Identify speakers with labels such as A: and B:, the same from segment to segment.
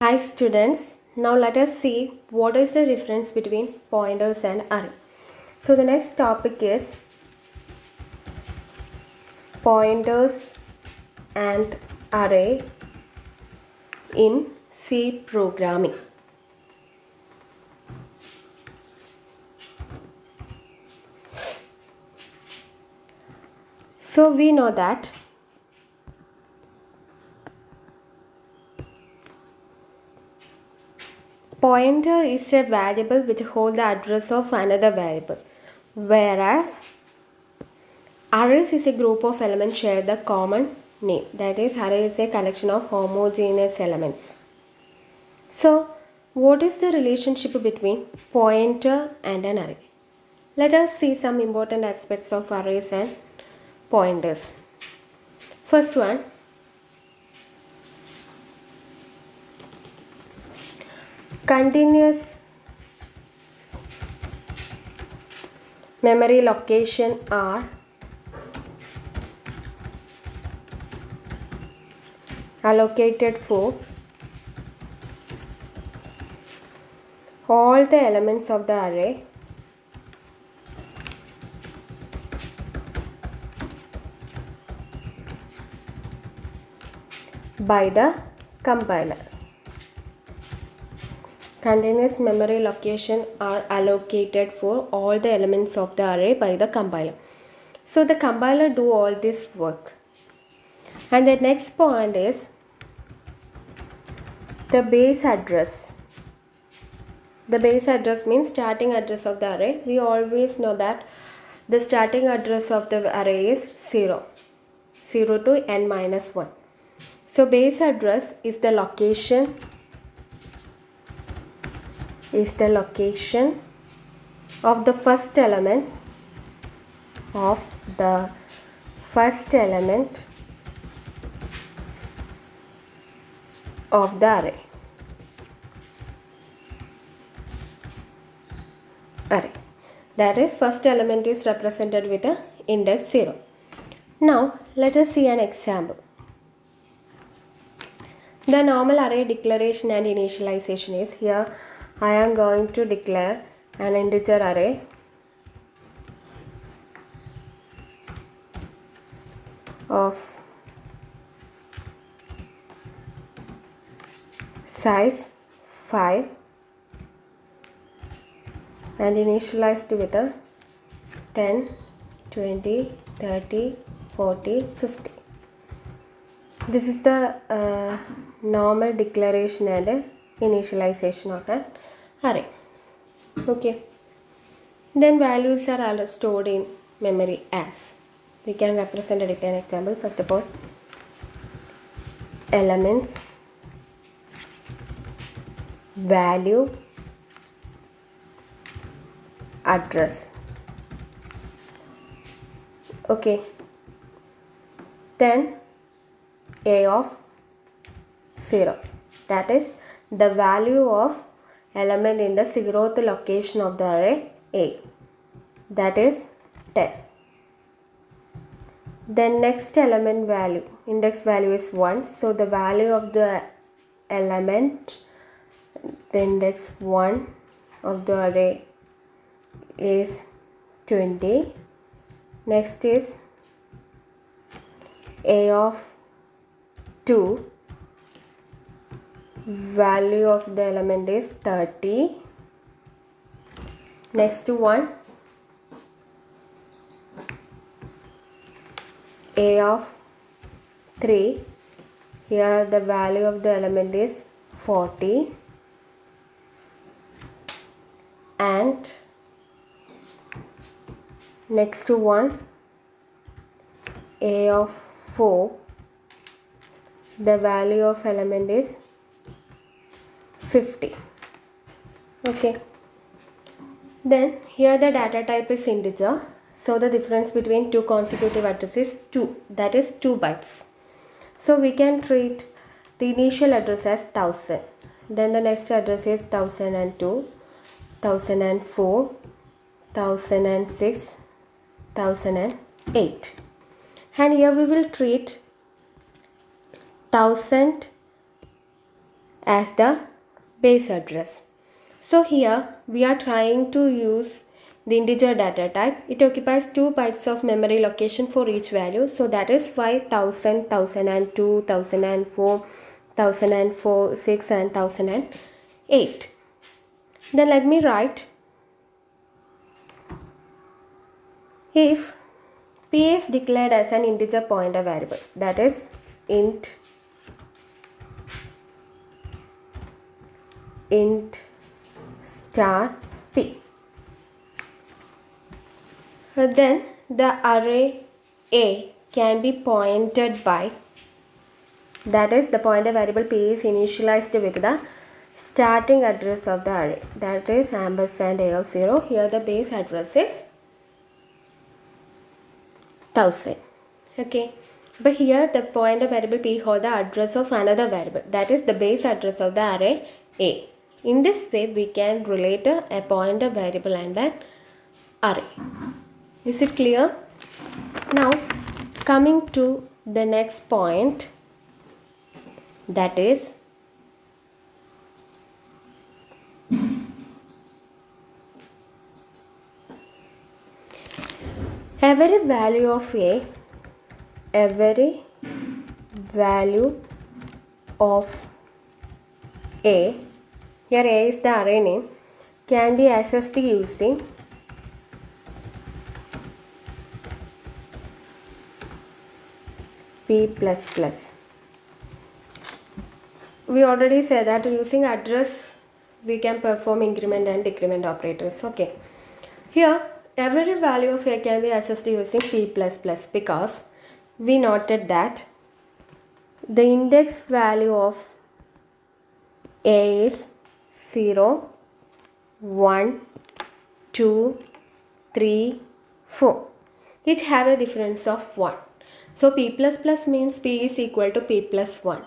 A: Hi students, now let us see what is the difference between pointers and array. So the next topic is pointers and array in C programming. So we know that pointer is a variable which holds the address of another variable, whereas arrays is a group of elements share the common name. That is, array is a collection of homogeneous elements. So, what is the relationship between pointer and an array? Let us see some important aspects of arrays and pointers. First one, continuous memory location are allocated for all the elements of the array by the compiler. Continuous memory location are allocated for all the elements of the array by the compiler. So the compiler do all this work. And the next point is the base address. The base address means starting address of the array. We always know that the starting address of the array is 0 to n minus 1. So base address is the location of the first element of the array. That is, first element is represented with the index 0. Now let us see an example. The normal array declaration and initialization is here. I am going to declare an integer array of size 5 and initialized with a 10, 20, 30, 40, 50. This is the normal declaration and initialization of an array. Okay. Then values are stored in memory as. We can represent it in an example. First of all, elements, value, address. Okay. Then a of 0. That is the value of element in the 0th location of the array A. That is 10. Then next element value, index value is 1. So the value of the element, the index 1 of the array is 20. Next is a of 2. Value of the element is 30. Next one, a of 3. Here the value of the element is 40. And next one, a of 4. The value of element is 50. Okay. Then here the data type is integer. So the difference between two consecutive addresses is 2. That is 2 bytes. So we can treat the initial address as 1000. Then the next address is 1002, 1004, 1006, 1008. And here we will treat 1000 as the base address. So here we are trying to use the integer data type. It occupies 2 bytes of memory location for each value. So that is 5000, 1002, 1004, 1004, 6 and 1008. Then let me write, if P is declared as an integer pointer variable, that is int star P, then the array A can be pointed by, that is the pointer variable P is initialized with the starting address of the array, that is ampersand A of 0. Here the base address is 1000. Okay, but here the pointer variable P holds the address of another variable, that is the base address of the array A. In this way we can relate a pointer variable and an array. Is it clear? Now coming to the next point, that is every value of A, every value of A, here A is the array name, can be accessed using P++. We already said that using address we can perform increment and decrement operators. Okay, here every value of A can be accessed using P++ because we noted that the index value of A is 0, 1, 2, 3, 4. Each have a difference of 1. So P++ means P is equal to P plus 1.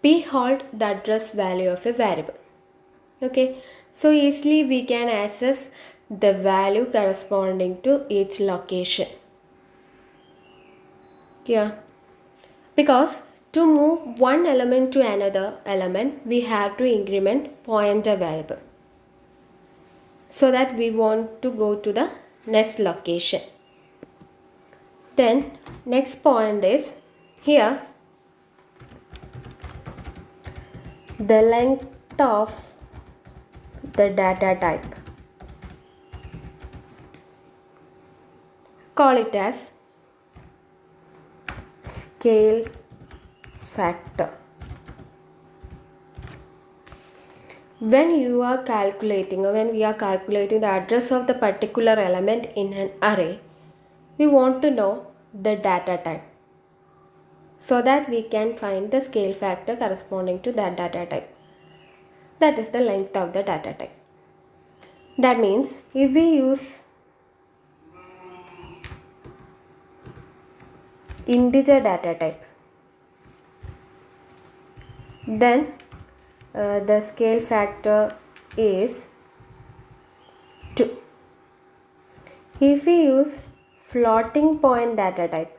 A: P holds the address value of a variable. Okay, so easily we can access the value corresponding to each location. Yeah, because to move one element to another element, we have to increment pointer variable, so that we want to go to the next location. Then next point is here the length of the data type. Call it as scale factor. When you are calculating, or when we are calculating the address of the particular element in an array, we want to know the data type, so that we can find the scale factor corresponding to that data type. That is the length of the data type. That means if we use integer data type, then the scale factor is 2. If we use floating point data type,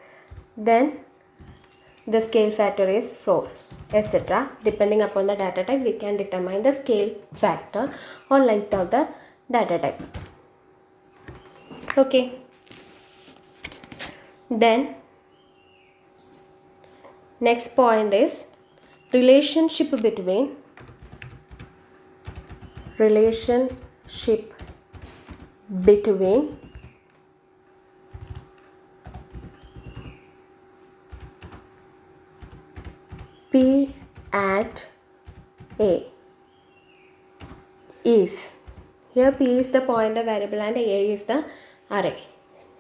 A: then the scale factor is 4, etc. Depending upon the data type, we can determine the scale factor or length of the data type. Okay. Then next point is relationship between P at A is, here P is the pointer variable and A is the array,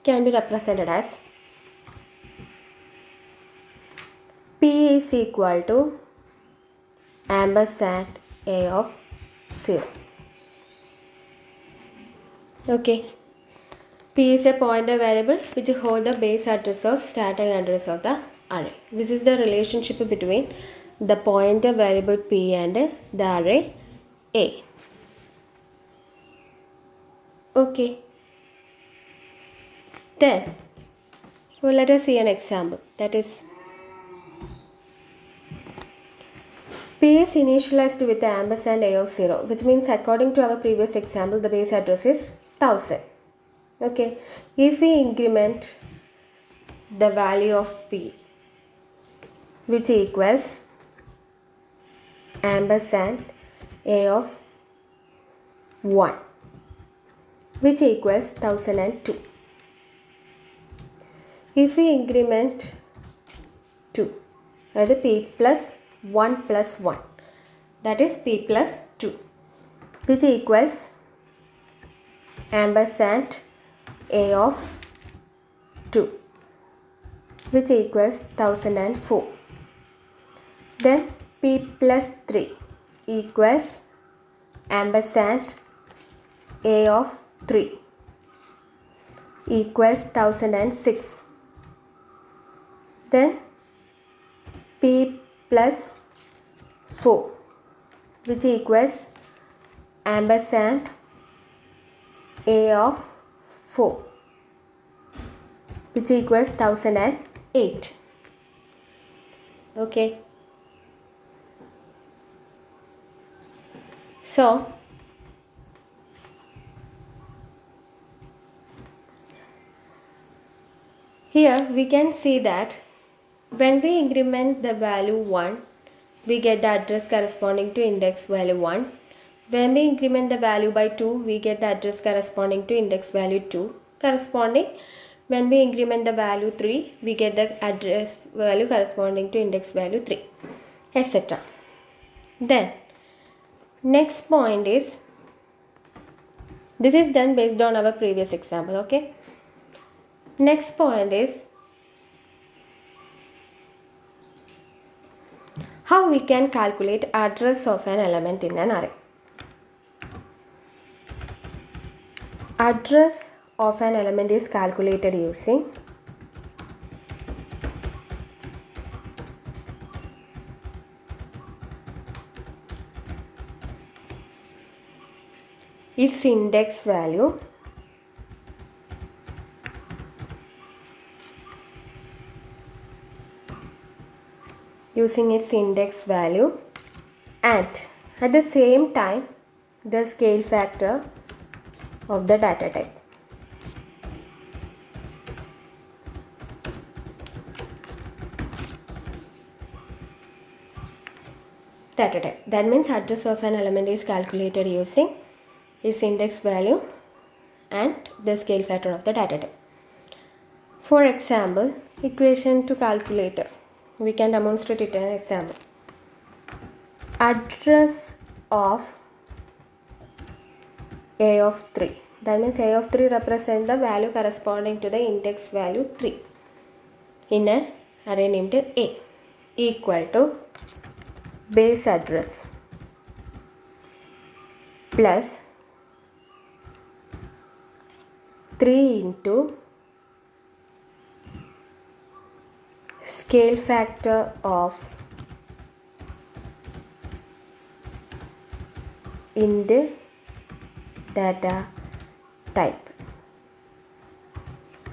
A: can be represented as P is equal to ampersand A of 0. Okay, P is a pointer variable which holds the base address or starting address of the array. This is the relationship between the pointer variable P and the array A. Okay, then let us see an example. That is, P P is initialized with the ampersand A of 0, which means according to our previous example, the base address is 1000. Okay, if we increment the value of P, which equals ampersand A of 1, which equals 1002. If we increment 2, that is P plus 1 plus 1, that is P plus 2, which equals ampersand A of 2, which equals 1004. Then P plus 3 equals ampersand A of 3 equals 1006. Then P plus 4, which equals ampersand A of 4, which equals 1008. Okay. So here we can see that when we increment the value 1, we get the address corresponding to index value 1. When we increment the value by 2, we get the address corresponding to index value 2. When we increment the value 3, we get the address value corresponding to index value 3, etc. Then next point is, this is done based on our previous example. Okay. Next point is how we can calculate address of an element in an array. Address of an element is calculated using its index value and at the same time the scale factor of the data type. That means address of an element is calculated using its index value and the scale factor of the data type. For example, equation to calculator. We can demonstrate it in an example. Address of A of 3. That means A of 3 represents the value corresponding to the index value 3 in an array named A, equal to base address plus 3 into scale factor of int data type.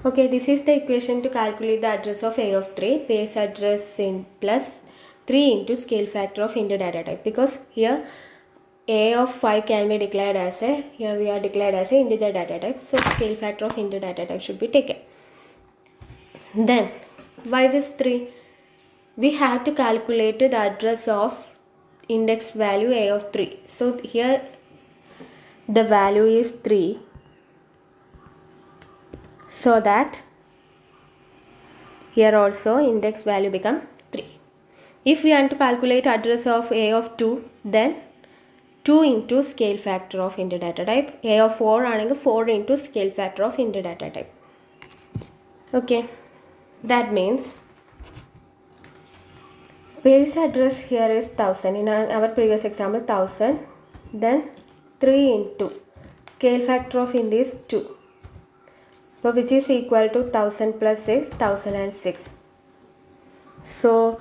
A: Okay, this is the equation to calculate the address of A of 3, base address in plus 3 into scale factor of int data type, because here A of 5 can be declared as here we are declared as a integer data type, so scale factor of int data type should be taken. Then why this 3? We have to calculate the address of index value A of 3. So here the value is 3, so that here also index value become 3. If we want to calculate address of A of 2, then 2 into scale factor of int data type. A of 4 and 4 into scale factor of int data type. Okay, that means base address here is 1000. In our previous example 1000. Then 3 into scale factor of int is 2. So which is equal to 1000 plus 6, 1006. So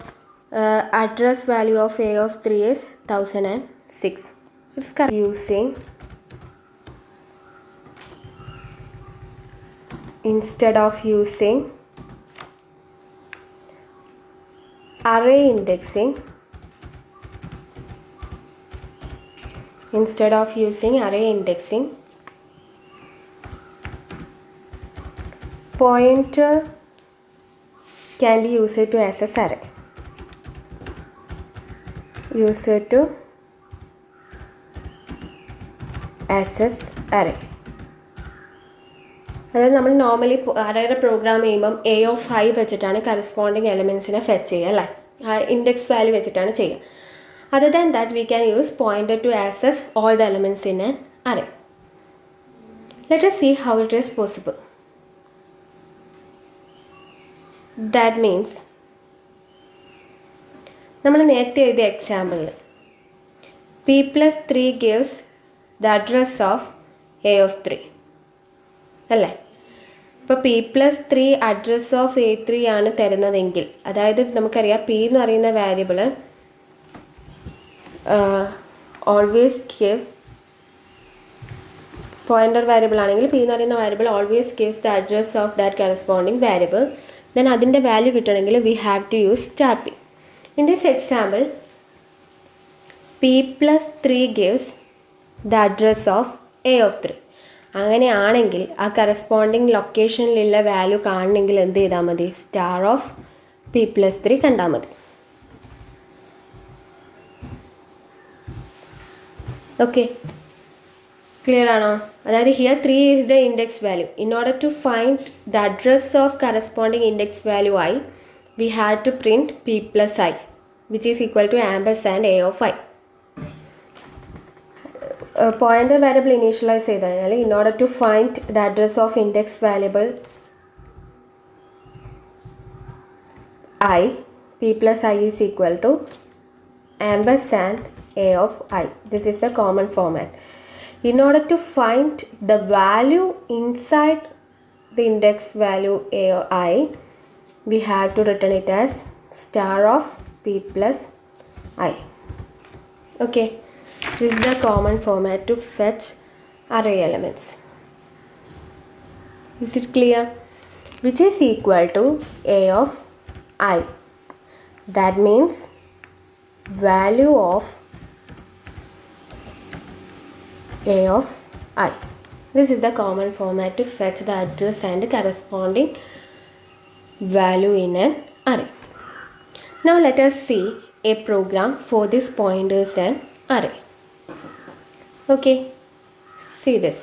A: address value of A of 3 is 1006. It's correct. Using, instead of using array indexing, instead of using array indexing, pointer can be used to access array. Use it to access array. അതായത് നമ്മൾ normally അറേയുടെ program ചെയ്യുമ്പം A of I വെച്ചിട്ടാണ് corresponding എലമെൻസിനെ fetch ചെയ്യുക അല്ലേ, index value വെച്ചിട്ടാണ് ചെയ്യുക. Other than that we can use pointer to access all the elements in an array. Let us see how it is possible. That means നമ്മൾ നേരത്തെ എഴുതിയ എക്സാമ്പിളിൽ p+3 gives the address of a of 3 അല്ലേ. ഇപ്പോൾ p+3 address of a3 ആണ് തരുന്നതെങ്കിൽ, അതായത് നമുക്കറിയാം p എന്ന് പറയുന്ന variable always give pointer variable ആണെങ്കിൽ p എന്ന് പറയുന്ന variable always gives the address of that corresponding variable. Then അതിൻ്റെ വാല്യൂ കിട്ടണമെങ്കിൽ we have to use star p. In this example p+3 gives the address of a of 3. അങ്ങനെയാണെങ്കിൽ ആ corresponding ലൊക്കേഷനിലുള്ള value കാണണമെങ്കിൽ എന്ത് ചെയ്താൽ മതി, സ്റ്റാർ ഓഫ് p+3 കണ്ടാൽ മതി. ഓക്കെ, ക്ലിയർ ആണോ? അതായത് here 3 is the index value. In order to find the address of corresponding index value i, we had to print p+i which is equal to ampersand a of i. Pointer variable initialise ചെയ്ത് കഴിഞ്ഞാൽ in order to find the address of index variable i, p+i is equal to ampersand a of i. This is the common format. In order to find the value inside the index value a of I, we have to return it as star of p+i. Okay, this is the common format to fetch array elements. Is it clear? Which is equal to a of I. That means value of a of I. This is the common format to fetch the address and corresponding value in an array. Now let us see a program for this pointers and array. Okay, see this.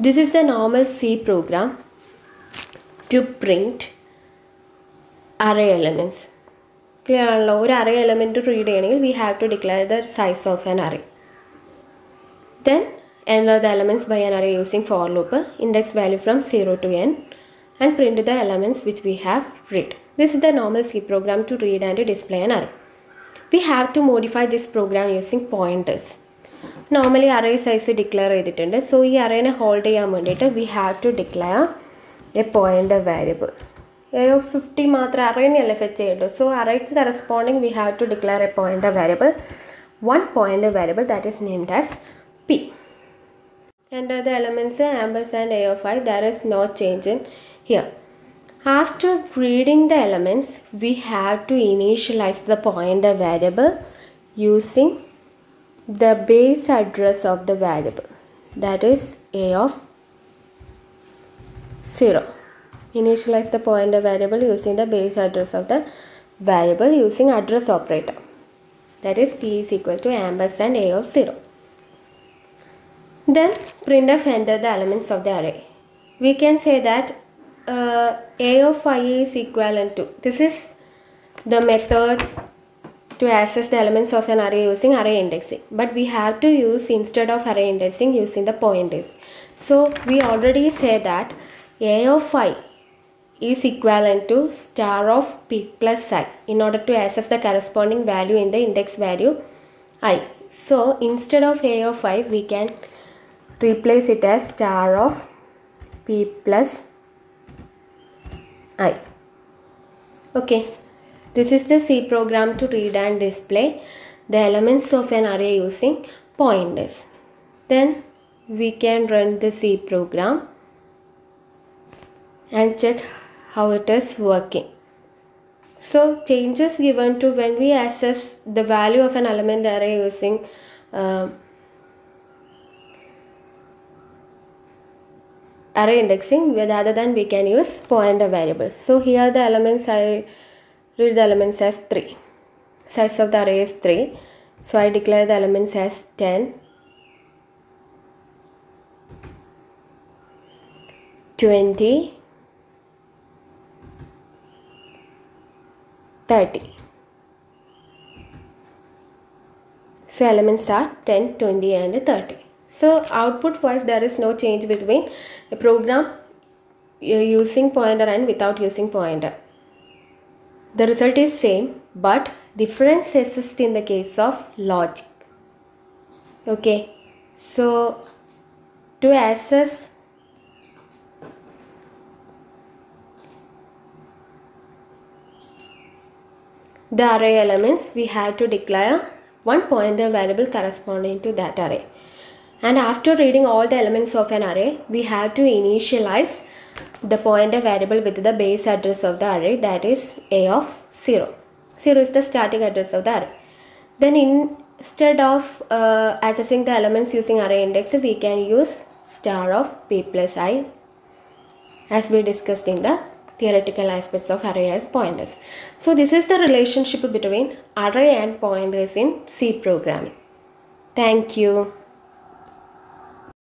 A: This is the normal C program to print array elements. Clear ആണല്ലോ? ഒരു array element read ചെയ്യണമെങ്കിൽ we have to declare the size of an array. Then enter the elements by an array using for loop, index value from 0 to n, and print the elements which we have read. This is the normal C program to read and display an array. We have to modify this program using pointers. Normally array size declare ചെയ്തിട്ടുണ്ട്. So ഈ arrayനെ hold ചെയ്യാൻ വേണ്ടിയിട്ട് we have to declare a pointer variable. a of 50 മാത്രം arrayനെയല്ലേ fetch ചെയ്യേണ്ടു. So arrayക്ക് corresponding we have to declare a pointer variable, one pointer variable that is named as p. Enter the elements ampersand a of I. There is no change in here. After reading the elements, we have to initialize the pointer variable using the base address of the variable, that is a of 0. Initialize the pointer variable using the base address of the variable using address operator, that is p is equal to ampersand a of 0. Then printf enter the elements of the array. We can say that a of I is equivalent to, this is the method to access the elements of an array using array indexing, but we have to use instead of array indexing using the pointers. So we already say that a of I is equivalent to star of p+i in order to access the corresponding value in the index value I. So instead of a of I, we can replace it as star of p+i. Okay, this is the C program to read and display the elements of an array using pointers. Then we can run the C program and check how it is working. So changes given to when we access the value of an element array using array indexing, rather than we can use pointer variables. So here the elements, I read the elements as 3. Size of the array is 3. So I declare the elements as 10, 20, 30. So elements are 10, 20 and 30. So output wise there is no change between a program using pointer and without using pointer. The result is same, but difference exists in the case of logic. Okay, so to access the array elements, we have to declare one pointer variable corresponding to that array. And after reading all the elements of an array, we have to initialize the pointer variable with the base address of the array, that is a of 0. 0 is the starting address of the array. Then instead of accessing the elements using array index, we can use star of p plus I, as we discussed in the theoretical aspects of array and pointers. So this is the relationship between array and pointers in C programming. Thank you.